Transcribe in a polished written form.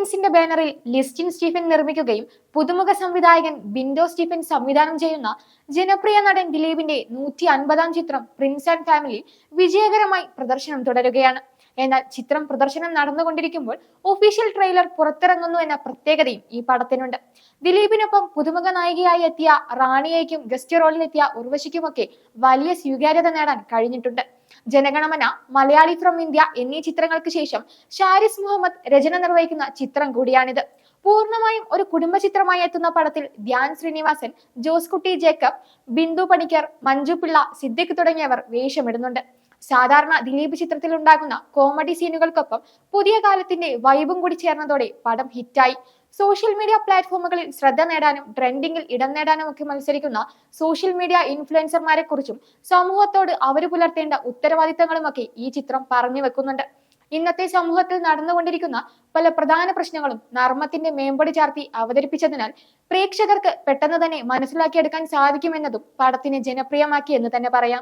ഫിലിംസിന്റെ ബാനറിൽ ലിസ്റ്റിൻ സ്റ്റീഫൻ നിർമ്മിക്കുകയും പുതുമുഖ സംവിധായകൻ ബിൻഡോ സ്റ്റീഫൻ സംവിധാനം ചെയ്യുന്ന ജനപ്രിയ നടൻ ദിലീപിന്റെ 150-ാം ചിത്രം പ്രിൻസ് ആൻഡ് ഫാമിലി വിജയകരമായി പ്രദർശനം തുടരുകയാണ്. എന്നാൽ ചിത്രം പ്രദർശനം നടന്നുകൊണ്ടിരിക്കുമ്പോൾ ഒഫീഷ്യൽ ട്രെയിലർ പുറത്തിറങ്ങുന്നു എന്ന പ്രത്യേകതയും ഈ പടത്തിനുണ്ട്. ദിലീപിനൊപ്പം പുതുമുഖ നായികയായി എത്തിയ റാണിയയ്ക്കും ഗസ്റ്റ് റോളിലെത്തിയ ഉർവശിക്കുമൊക്കെ വലിയ സ്വീകാര്യത നേടാൻ കഴിഞ്ഞിട്ടുണ്ട്. ജനഗണമന, മലയാളി ഫ്രം ഇന്ത്യ എന്നീ ചിത്രങ്ങൾക്ക് ശേഷം ഷാരിസ് മുഹമ്മദ് രചന നിർവഹിക്കുന്ന ചിത്രം കൂടിയാണിത്. പൂർണ്ണമായും ഒരു കുടുംബ ചിത്രമായി എത്തുന്ന പടത്തിൽ ധ്യാൻ ശ്രീനിവാസൻ, ജോസ് കുട്ടി ജേക്കബ്, ബിന്ദു പണിക്കർ, മഞ്ജു പിള്ള, സിദ്ദിഖ് തുടങ്ങിയവർ വേഷമിടുന്നുണ്ട്. സാധാരണ ദിലീപ് ചിത്രത്തിൽ ഉണ്ടാകുന്ന കോമഡി സീനുകൾക്കൊപ്പം പുതിയ കാലത്തിന്റെ വൈബും കൂടി ചേർന്നതോടെ പടം ഹിറ്റായി. സോഷ്യൽ മീഡിയ പ്ലാറ്റ്ഫോമുകളിൽ ശ്രദ്ധ നേടാനും ട്രെൻഡിങ്ങിൽ ഇടം നേടാനും ഒക്കെ മത്സരിക്കുന്ന സോഷ്യൽ മീഡിയ ഇൻഫ്ലുവൻസർമാരെ കുറിച്ചും സമൂഹത്തോട് അവർ പുലർത്തേണ്ട ഉത്തരവാദിത്തങ്ങളുമൊക്കെ ഈ ചിത്രം പറഞ്ഞു വെക്കുന്നുണ്ട്. ഇന്നത്തെ സമൂഹത്തിൽ നടന്നുകൊണ്ടിരിക്കുന്ന പല പ്രധാന പ്രശ്നങ്ങളും നർമ്മത്തിന്റെ മേമ്പൊടി ചാർത്തി അവതരിപ്പിച്ചതിനാൽ പ്രേക്ഷകർക്ക് പെട്ടെന്ന് തന്നെ മനസ്സിലാക്കിയെടുക്കാൻ സാധിക്കുമെന്നതും പടത്തിനെ ജനപ്രിയമാക്കി എന്ന് തന്നെ പറയാം.